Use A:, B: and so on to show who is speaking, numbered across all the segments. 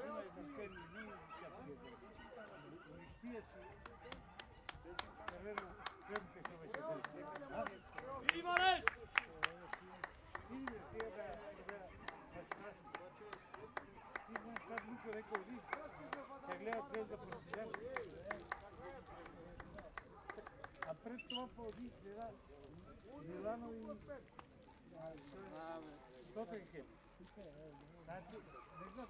A: Има една ферми, унищия си. Наверно, фермите се беше дали.
B: Иванеш!
A: Ти знаеш как Лука рекал ви, те гледат Звезда Партизан. А пред това поди Милано и Тоттенхем. Значи, не знам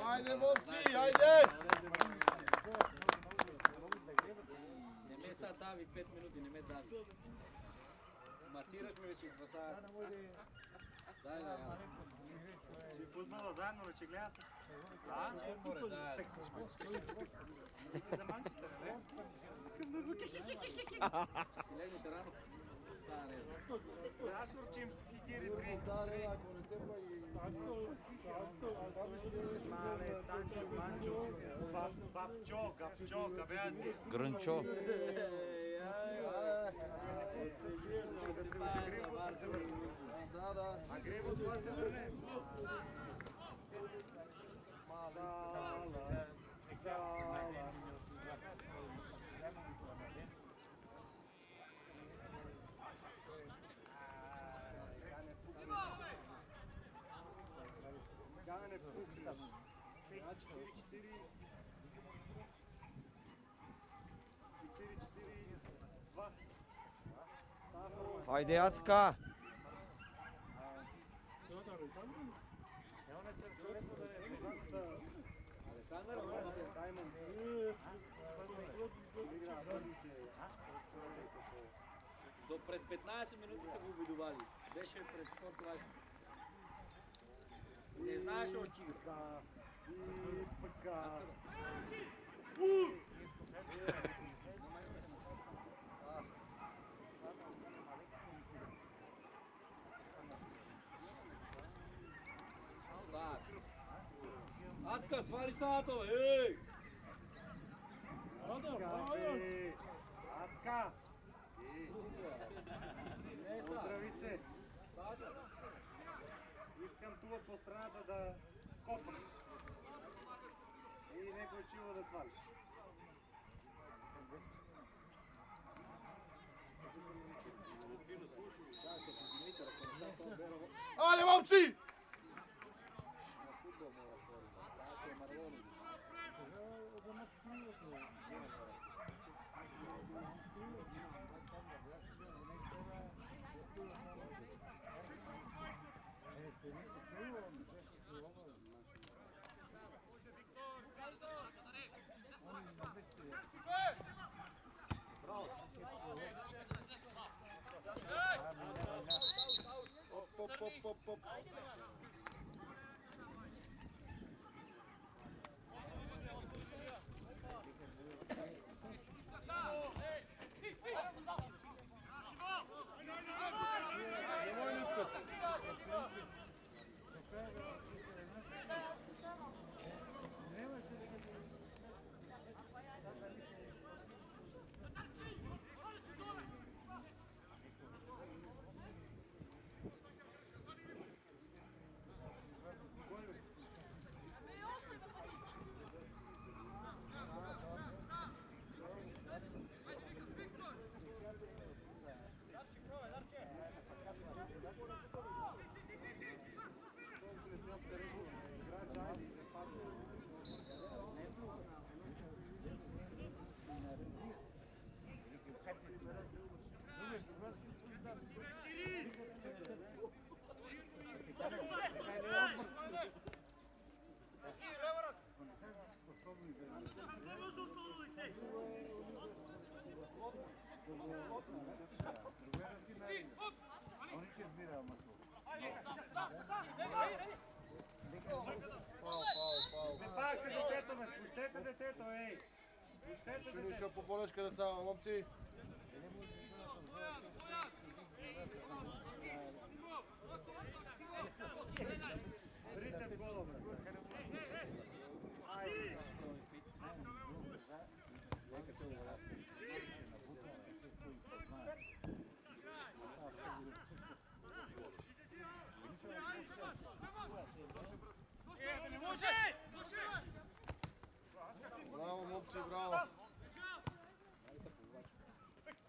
C: Ajde, momci, ajde!
B: Не ме са дави 5 минути, не ме дави. Масираш ме вече 2 сата. Дай да я.
D: Си футбола заедно вече гледате?
B: Да? Че море заедно.
D: Секс мач. Си за Манчестър, не?
B: Си легнете рано. Да, не знам.
D: Да, ще урчим кикири при. Мале, Санчо, Манчо, Бабчо, Гапчо, Габеати.
E: Грънчо.
D: А Гриво това се върне. Ганев Пукаш. 4-4-2.
E: Хайде, Ацка!
B: До пред 15 минути са го обидували. Беше пред Спорт Лайф. Не знаеш от чига.
D: И пъка.
B: Ацка, свали сато, ей!
D: Ацка! Поздрави се! Искам това по страната да копаш и некой чиво да свалиш.
C: Ajde, momci! Op. Nemoj lipkati.
D: Пак детето, бе! Пущете детето, ей! Пущете
C: Ще
D: детето!
C: ще по болешка да само, момци.
D: Ритем гола, бе! Айде!
C: momci, bravo.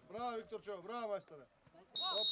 C: Bravo, Viktorčo, bravo, majstore. Op.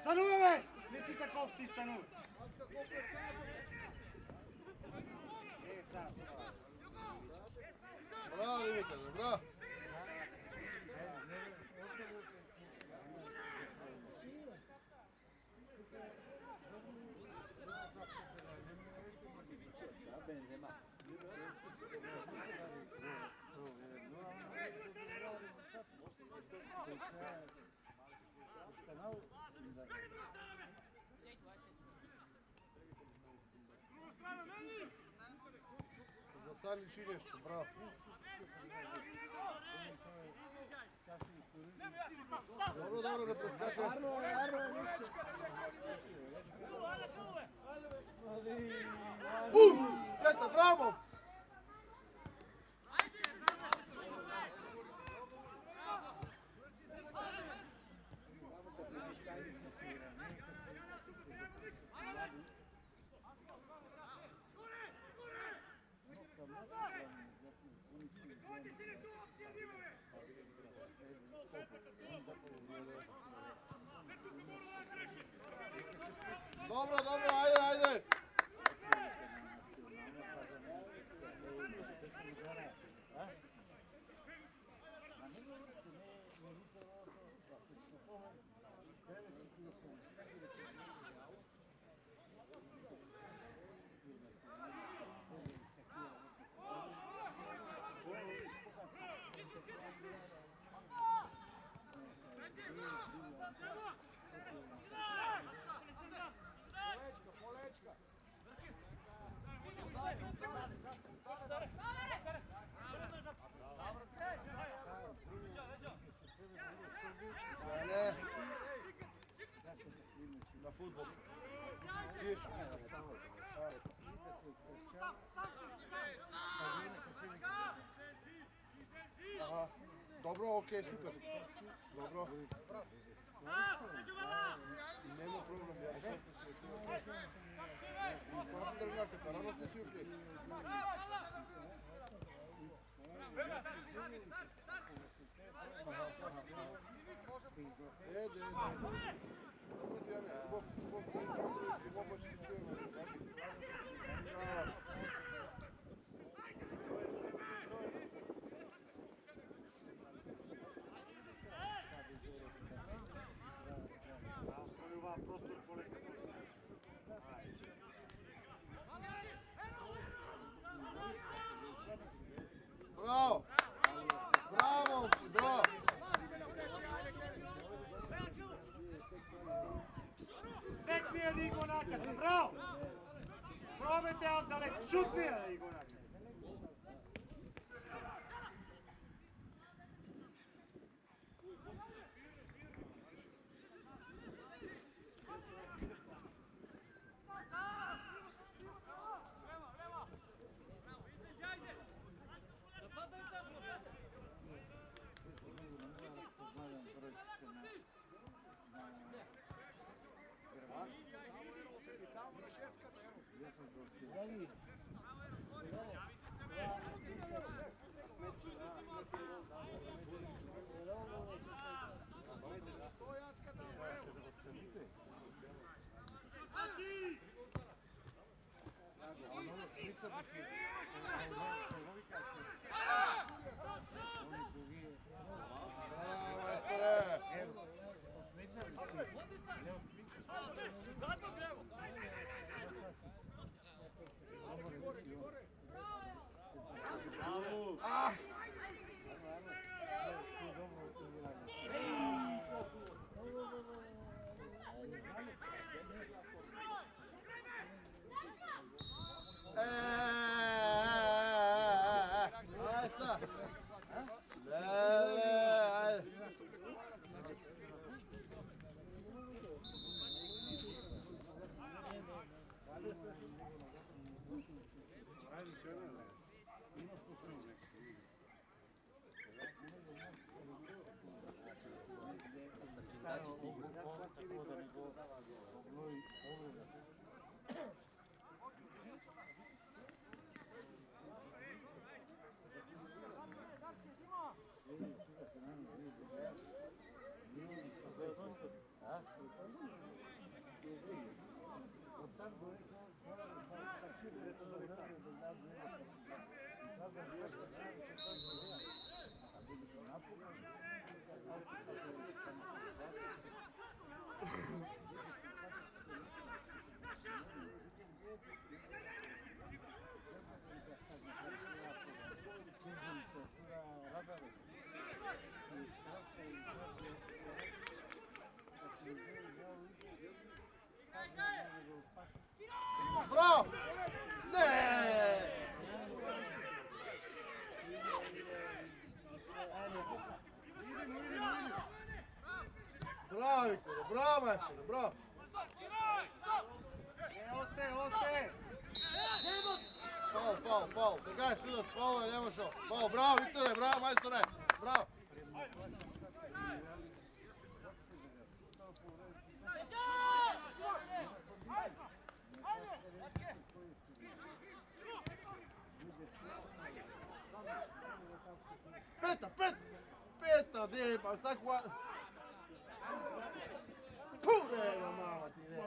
D: Станувай, бе! Не си таков ти, станувай!
C: Bravo, Dimitar, bravo.
B: Benzema.
C: Засали Чилещу, браво. Dobro, dobro, ne preskačaj. Uf, Teta, bravo! Dobro, dobro, ajde, ajde. Ne. Na fudbal se. Viš? Aha. Dobro, okej, super. Dobro. Nema problem, ja rešam ti se, jeste okej. Kako se trgnate, pa rano ste si ušli. Ede, ede. Dobro, Dijane, ljubav te i pozdrav i pomoć se čujemo. Ćao.
D: Osvojува простор полека.
C: Bravo! Bravo, momci, bravo!
D: Nek mi je digo nakada, bravo! Probajte od dalek, šut mi je da digo nakada.
B: Znači sigurno.
C: Bravo! Ne! Bravo, Viktore, bravo, majstore, bravo!
D: Ostaje!
C: Faul. Drgaj, sudac, faul je, nemo šo. Faul, bravo, Viktore, bravo, majstore, bravo! Peta, gdje pa sad kva... Evo mama ti, ne.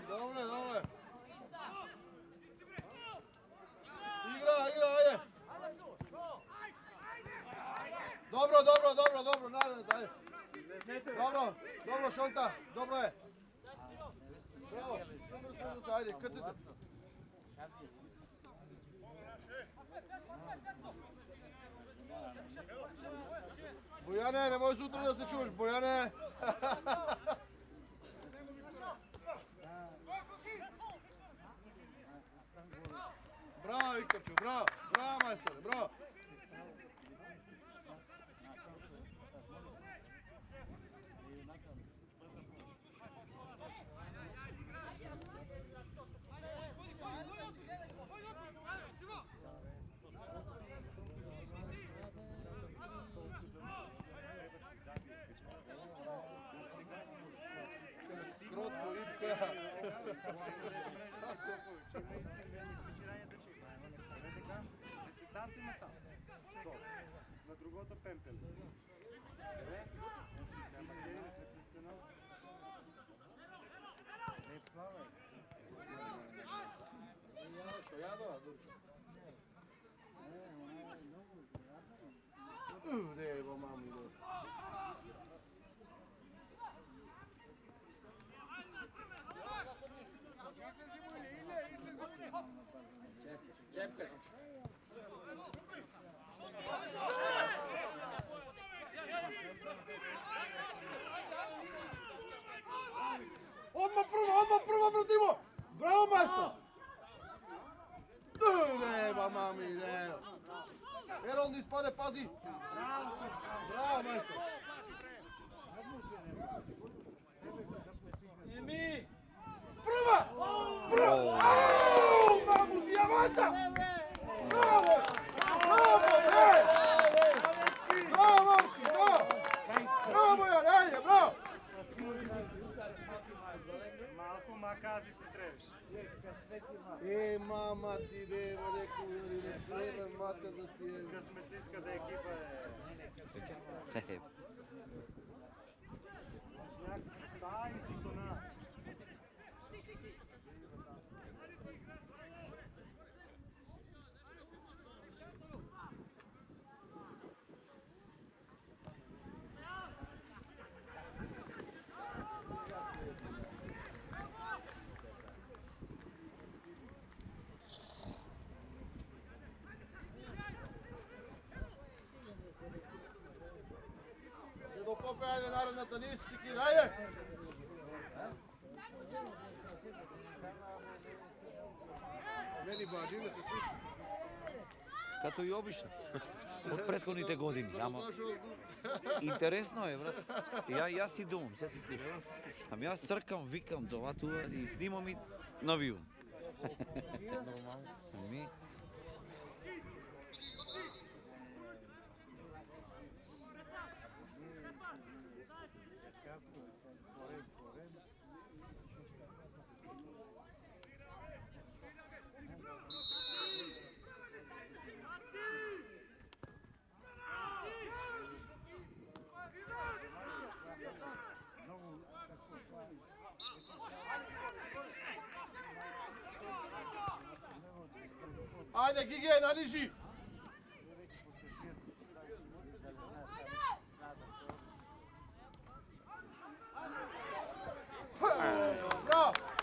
C: Dobre. Igra, ajde. Dobro, naravno, ajde. Dobro, Šonta, dobro je. Bravo, super se, ajde, krcite. Bojane, nemoj sutra da se čuješ, Bojane. Bravo, Viktorču, bravo, majstore, bravo. Кротко, Рибка.
D: На другото пемпел.
C: Evo, mami, dobro.
B: Čepka.
C: Odmah prvo vrtimo! Bravo, majstor! Nema, mami, nema. Erol, ni spade, pazi! Bravo, majstor! Prva! Au, mamu, dijamanta! Bravo! Bravo, momci, bravo! Bravo, Jan, ajde, bravo!
D: Ако маказица требаш.
C: Мама ти бе, валеко, не слева, мата да ти е.
D: Късметлиската екипа е. Някакви стаи си сона.
C: До попе, айде наредната нисики, айде! Meni bađime se sluša.
E: Като и обично. От предходните години.
C: Само
E: Ама
C: знаš
E: интересно е, брат. Аз си думам, сега си слушам. Ами аз църкам, викам, това и снимам и навивам. Нормално. Ами,
C: Ajde, Gige, naliži! Bravo!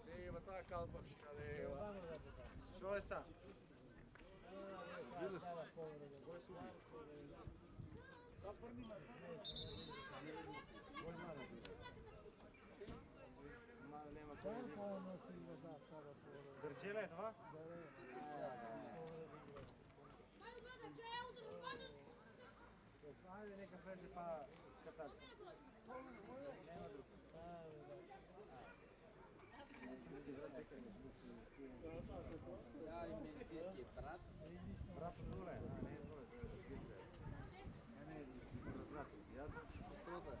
C: Leva, tá calma, leva.
D: Što je sad?
C: Vidiš?
D: Гърджела е това? Айде, нека влезе па кацарца.
B: Ja i medicinski brat.
D: Брат от доле, а не е доле. Не, сестра судията.
C: Сестрата.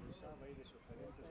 D: Решава, идеш от харесаш.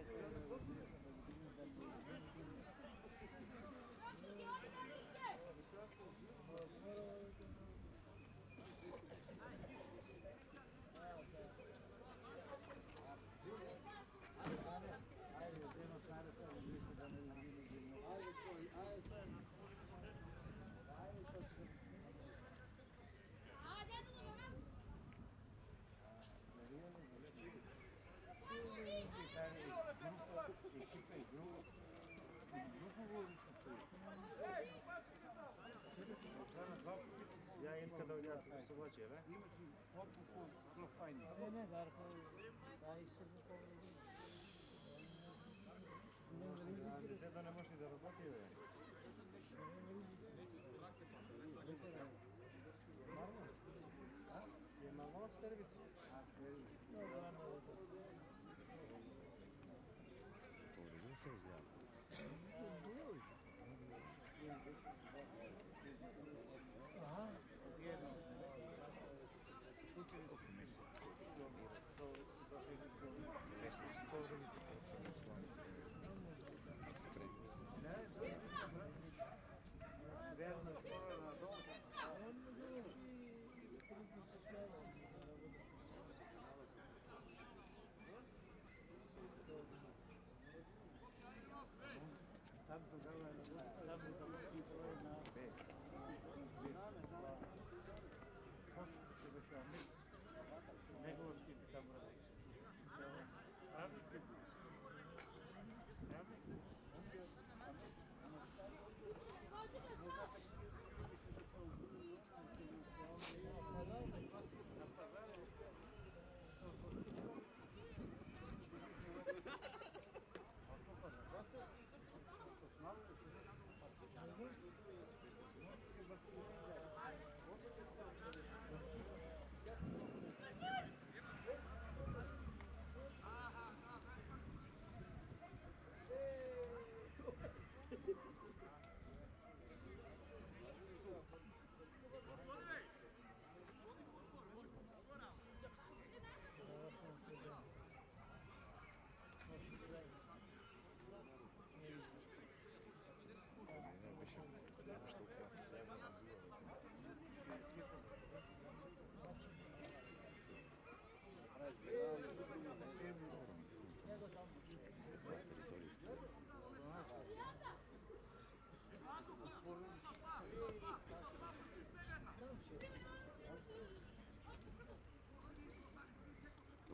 D: Ja Ilka da ja sam se vlači, ne? Dete da ne može ni da работи, bе. Je normalno v servisu. Верно, скоро на дом. Там тогава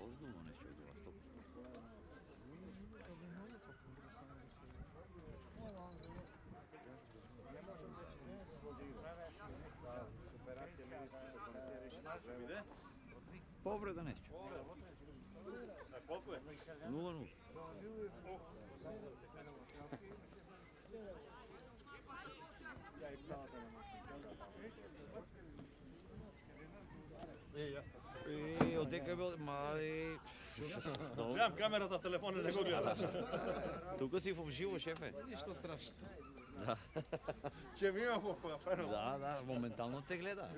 E: Ozbiljno nešto je bila stop. Povreda nešto.
A: Koliko je?
E: 0-0. Od tega je bilo,
A: Gledam kamerata, telefone ne go gledaš.
E: Tukaj si v živo, šefe.
C: Ništa strašno.
E: Da,
A: Če bi imel prenos.
E: da, momentalno te gleda.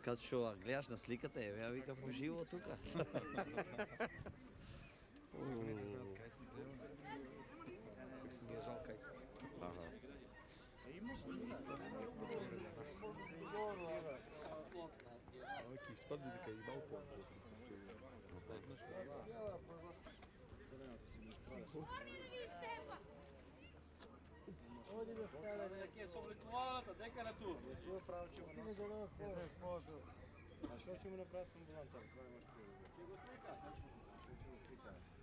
E: Kad što gledaš na slikate, ja vikam v živo tukaj. Aha.
C: Ki spadli da kaj imao po.
B: Kje so oblikovalata, дека на ту.
D: A što ćemo napraviti s ambulantom? Koje imaš prijedlog?
B: Ќе го слика.
D: Što ćemo slikati?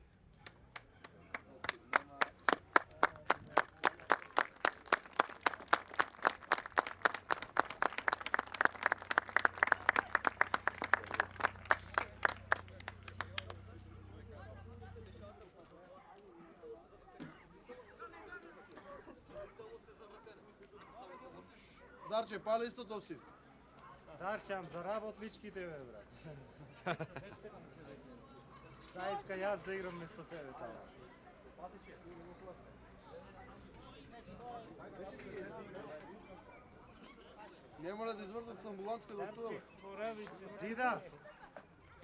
C: Darče, pali isto to si.
D: Darčam, zaravot ličkite me, brat. Sad iska jaz da igram mjesto tebe tamo.
C: Ne mora da izvrtat s ambulantska do tu.
D: Dida,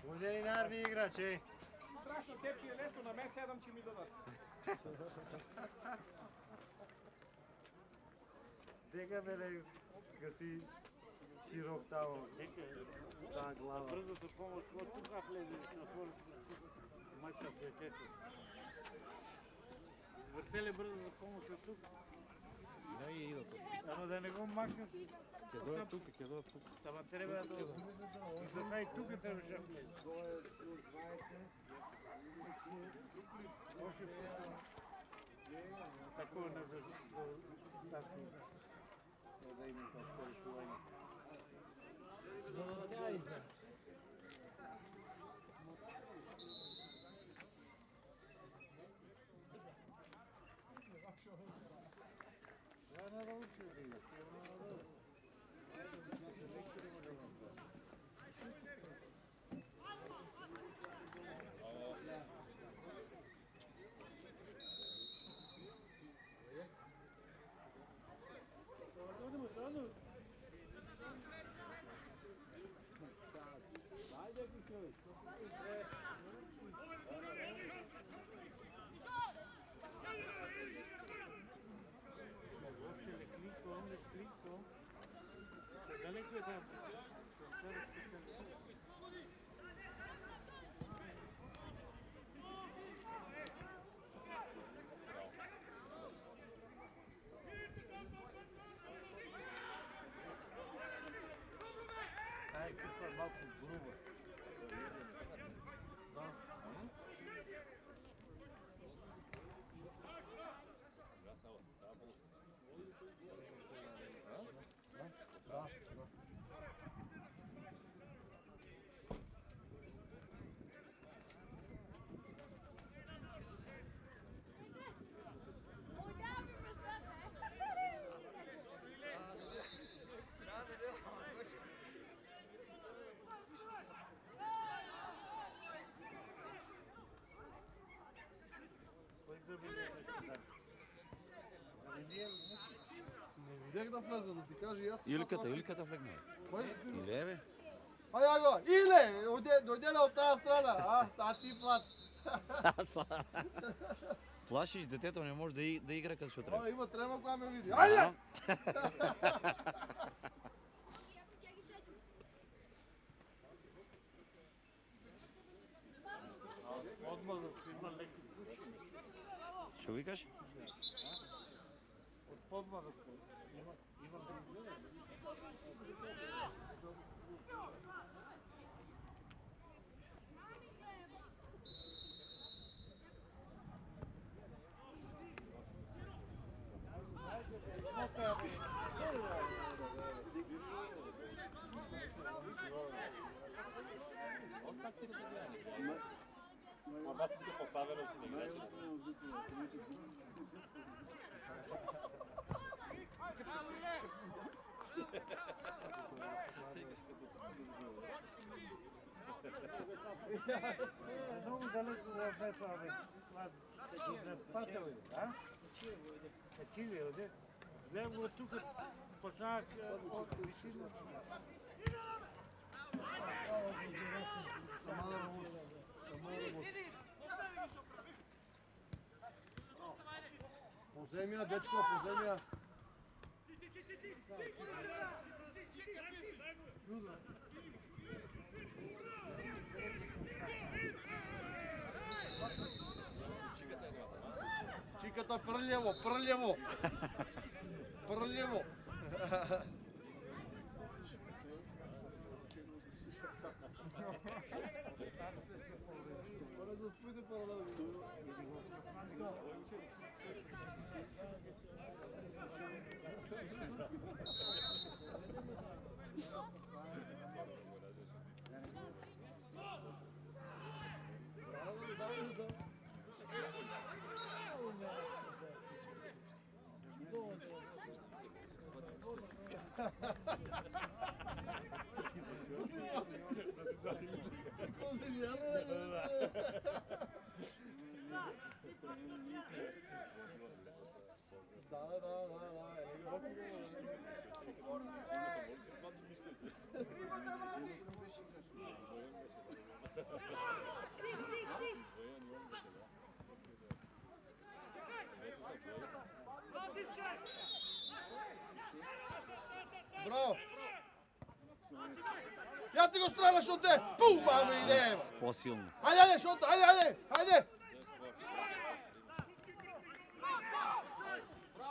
D: ovdje ni narni igrač, ej.
A: Strašno tebi je nešto na me 7 će mi dodat.
D: Дека беле, ка си широк тамо, та глава.
F: Брзото помош од тука влезе на отвори мајса детето. Извртеле брзото помош од тука.
C: Ne je ido to.
F: Ама да не го макнеш.
C: Ke doje tuka, ke doje tuka.
F: Тама треба да и за тај тука требаше да влезе. Тако не тако. Да има тоа чување. За да тя Далеко е там.
D: Taj ekipa je malko grubo.
F: за мен беше да.
C: Не видях да влезе, да ти кажа и аз.
E: Илката влегна.
C: Кой?
E: Иле, бе?
C: Ай, го! Иле! Дойде от тази страна! А ти плат!
E: Плашиш детето, не може да игра като ще трябва.
C: Има трема, кога ме види. Айде!
F: Подмазът има леки пуши.
E: Що викаш?
F: От подмазът има
G: Мамата си го поставя да си не играе.
F: много далеко да е това, бе. Пател, а? Качили, оде. Гледам го тук, почнах от висина.
C: Поземия, дечко, поземия. Чиката прълево, прълево. Прълево. Браво! Я ти го стреляш от те! Пум, маме, идея!
E: По-силно.
C: Айде, шота, айде!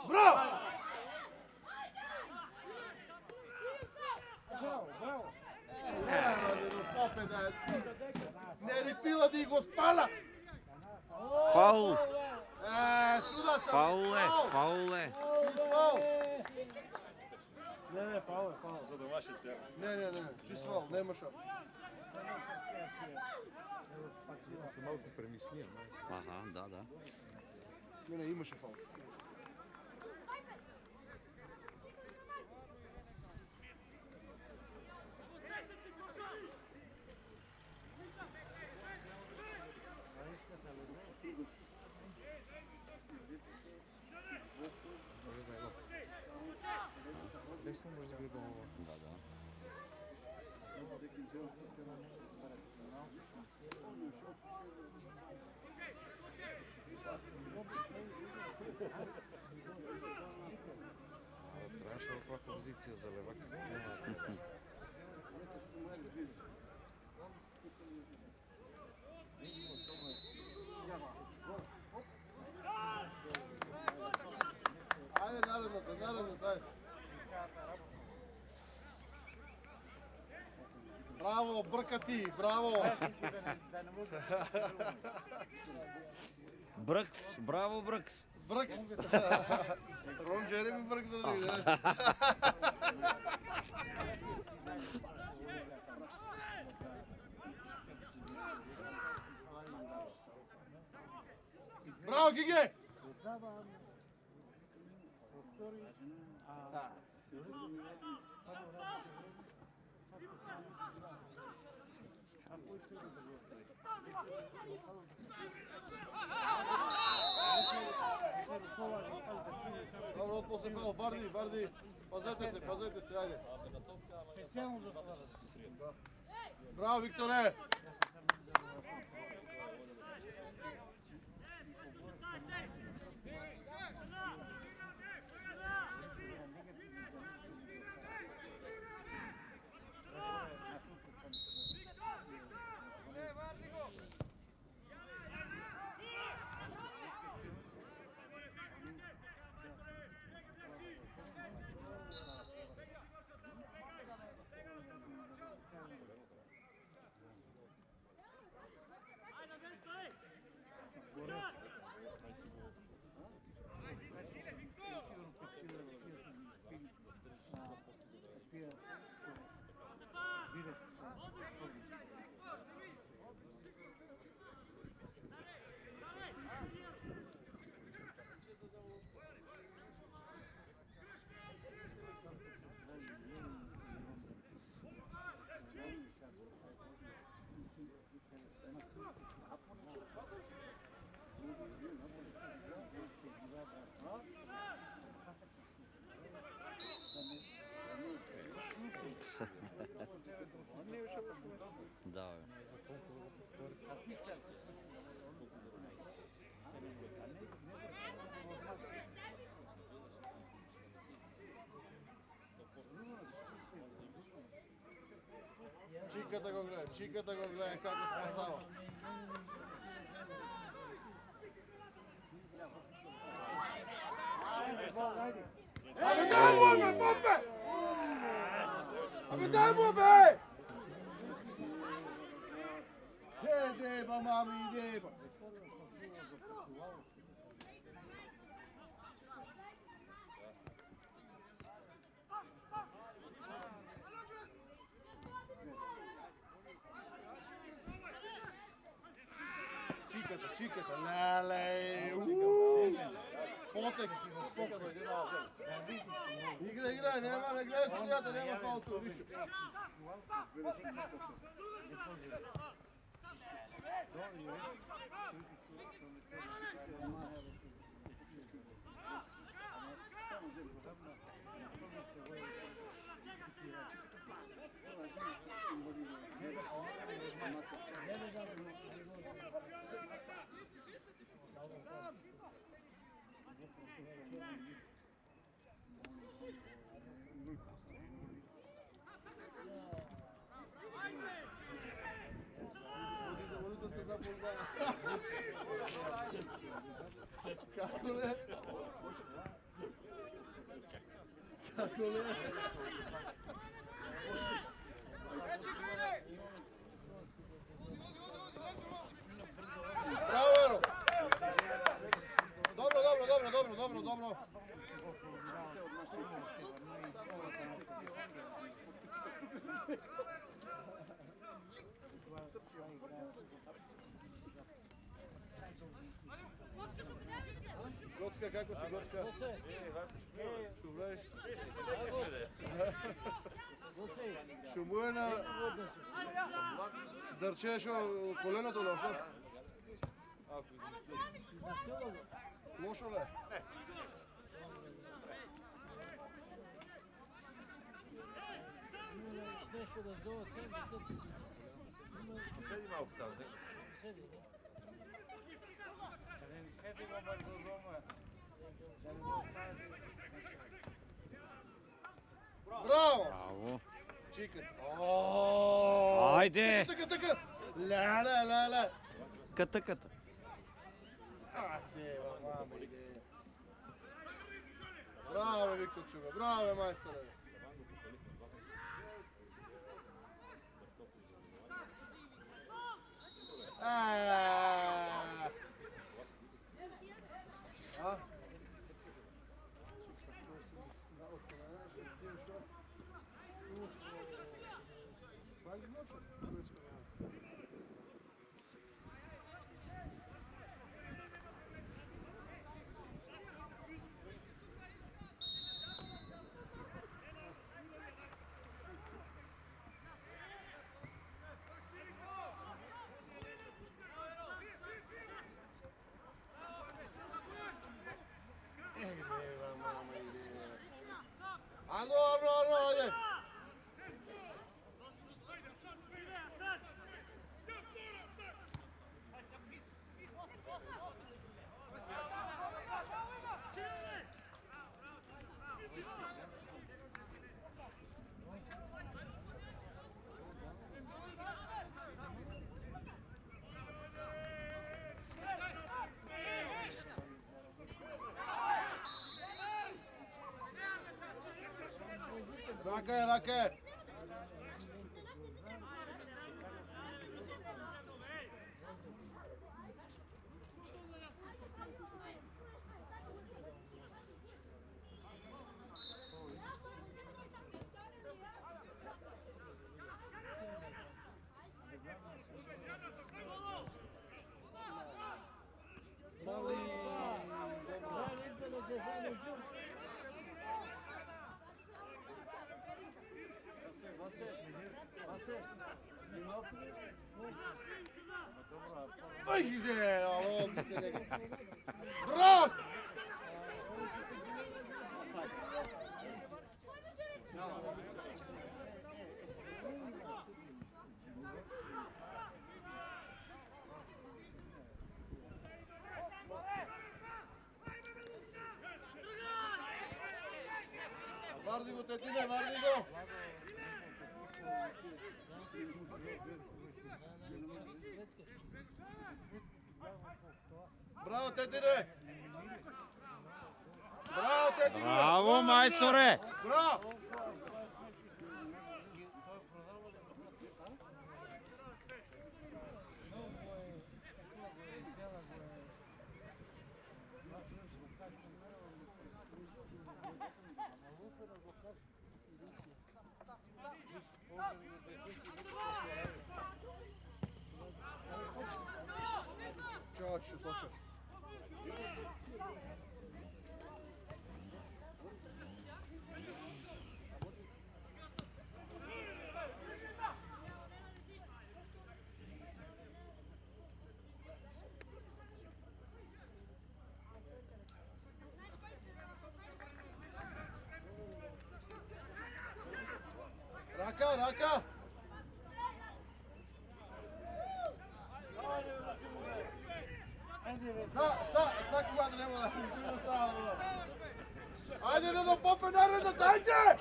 C: Браво! Не репила да го спала!
E: Фаул!
C: Судаца!
E: Фаул е!
C: Не, фаул е.
G: За домашните.
C: Не, чист фаул, нема шо.
G: Аз се малко премисля.
E: Аха, да.
C: Не, имаше фаул.
G: Лесно може да бъде гол.
E: Да.
G: Трябваше каква позиция за левак.
C: Айде, наредната, айде. Браво, бъркати, браво!
E: Бръкс, браво Бръкс!
C: Бръкс! Рон Джереми брък да ли? Браво, Гиге! после фал, Варди. Пазете се, айде.
F: Специално за това.
C: Браво, Викторе!
E: Да, бе.
C: Чиката го гледа како спасава. Абе дай му бе, попе! Абе дай му бе! Деба, мами, деба. Чиката, леле, потек. Играй, не гледай судията, няма фаул тук, виж. Kako ne? Bravo, Ero! Dobro. Gocka, kako si Gocka? Добре. Ще му е на... Дърчеш коленото на ушот. Лошо ли?
G: Седи малко там, не?
C: Браво!
E: Браво.
C: Чикат.
E: Айде!
C: Така. Ля.
E: Ката.
C: Ах, дева, мамо, дева. Браво, Викторчуга, браво, майсторе. Deva, mamma mia. Arno, ajde. Rake. Oj, gdzie, ale on się nie... Brak! Vardigo, Tetine, Vardigo! Bravo, Tetine! Bravo, Tetine!
E: Bravo, majstore!
C: Bravo! Čao, ću slučaj. Raka! Sad kuda ne moda. Ajde da do pope nareda, dajte!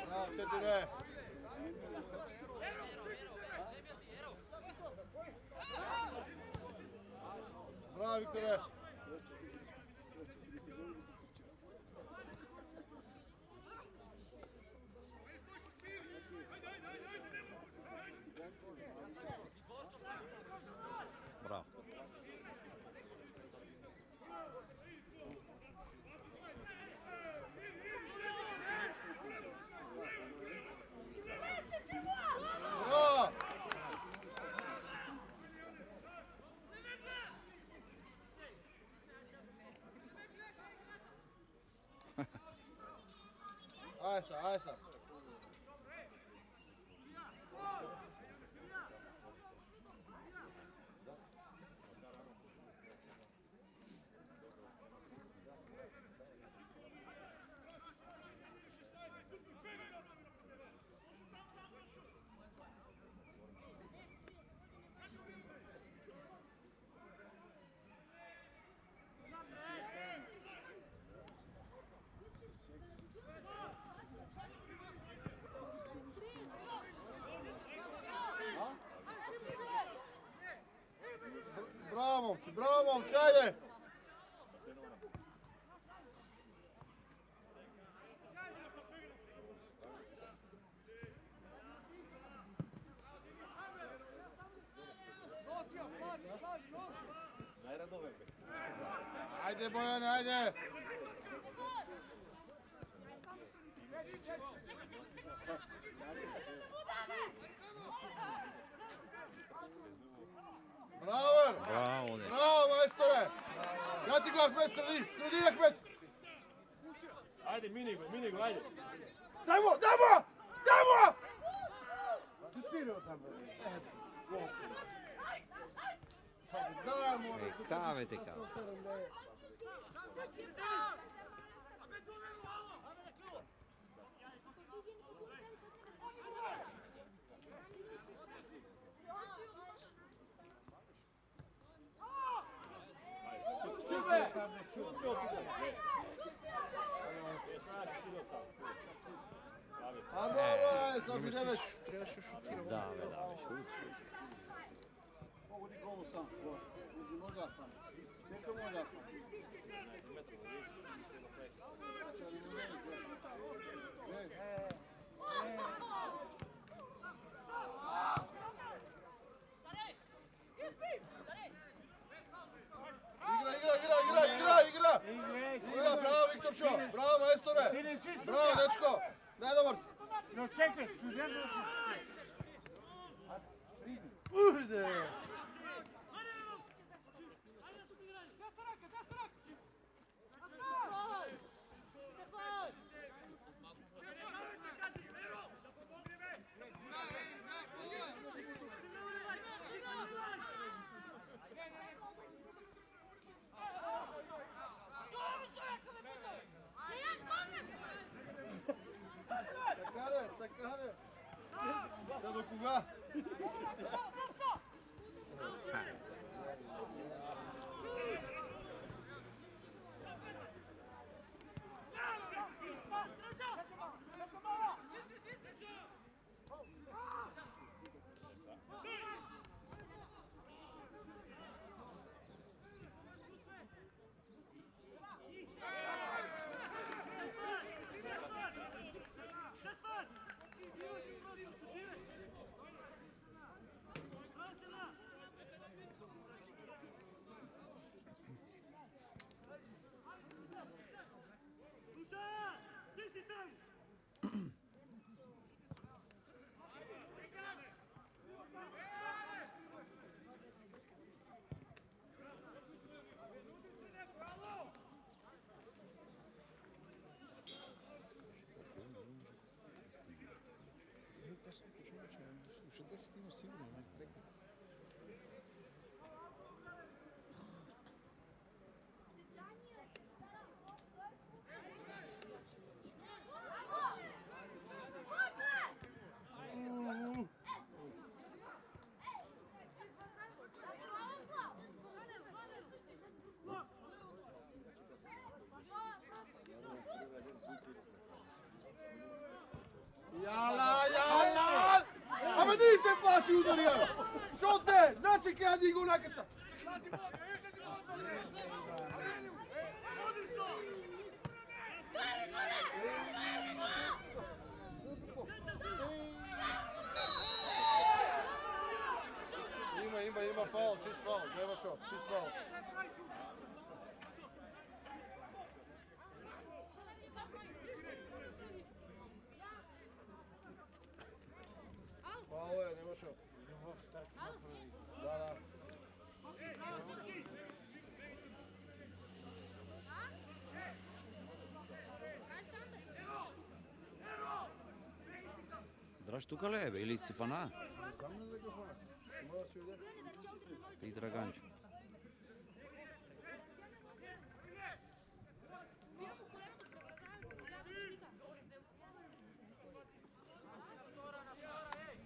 C: Bravo, Tetine! Bravo, Viktore!
E: Bravo.
C: Bravo! Aj sad. Bravo, momci, ajde! Ajde, Bojane, ajde! Bravo, majstore! Ja ti go Ahmed, sredi Ahmed!
G: Ajde, mini go, ajde.
C: Dajmo! Dajmo!
F: Šutirao sam.
C: Dajmo!
E: Kave te kave.
C: A dobro, sad mi ne već.
E: Dave, šut.
C: Mogu ti golu sam. Uđi možda fan. Teko možda fan. Igra! Igra, bravo Viktorčo, bravo majstore! Bravo dečko, najdobar si!
F: No čekaj, student.
C: Ujde! Takade! Da do koga? Jala! A me niste plaši udario! Šote! Znači kada digu nakrca! Ima faul, čist faul, nema šo, čist faul. Faul je, nema šo. Da.
E: Draž tu kalebe ili si fana?
C: Sam ne znam kako fana. Mora si ovdje.
E: I Draganču.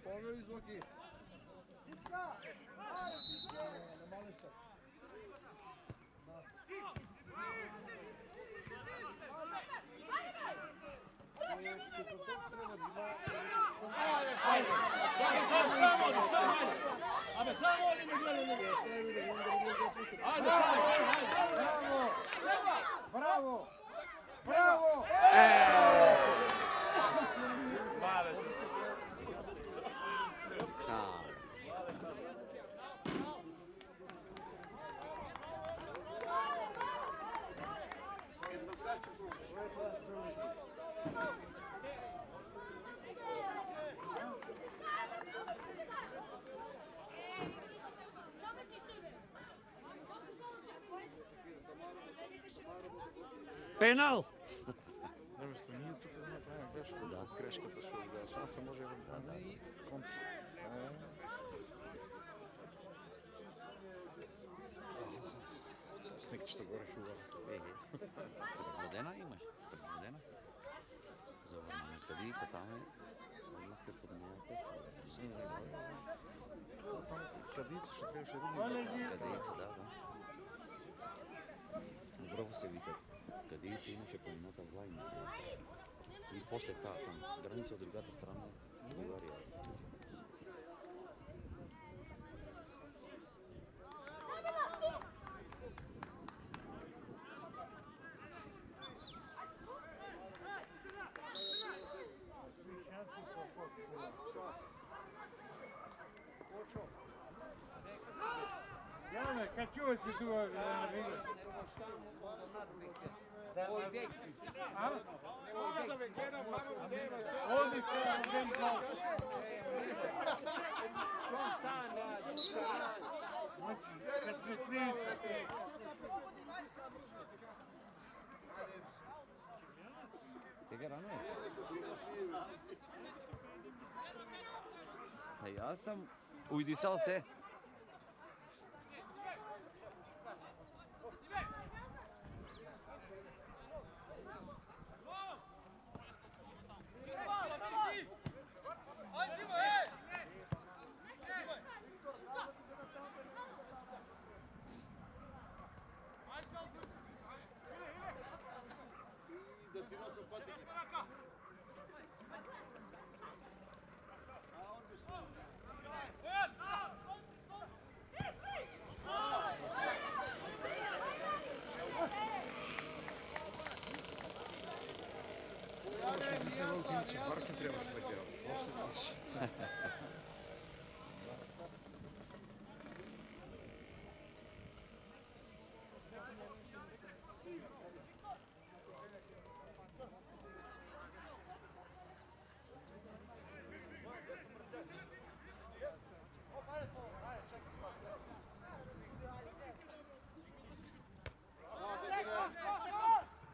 C: Pomeri zvoki.
G: Samo odi, ajde. Samo odi mi gledaj. Ajde, ajde.
F: Bravo! Bravo!
G: Male se.
E: Penal!
A: Самия тук направи грешка. Да. От грешката ще отдава шанса, може да не и контра. Снегчета горе ще удари.
E: Предводена имаш. Предводена. Завърнаме къдица, там е. Върнахте под малко.
A: Къдица ще трябваше да
E: Къдица, да. Върху се вика. Къдица имаше планината в Злайна. И после там, граница от другата страна България.
F: Jane, kad čuo si tu na vidiš?
B: Ovoj bek si.
F: A? Ovdje ste na dem kao.
B: Šontana,
F: Znači, kad smo klisa.
E: Тега рано е. Аз съм уйдисал се.
C: Да ти носа пътя.
A: Четвърки трябваше да гледам.
C: Игра, няма фал, игра.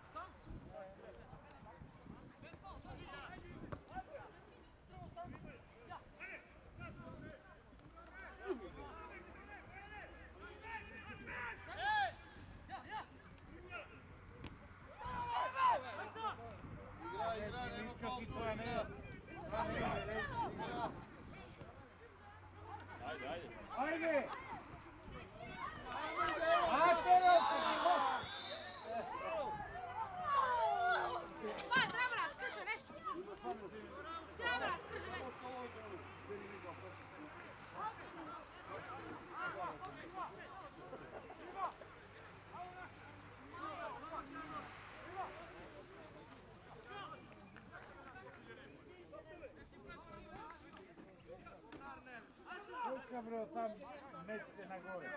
G: Ajde, ajde.
F: Ajde!
H: Pa, treba nas krše nešto. Treba nas krše nešto.
F: Koliko bro tam mesece na gore?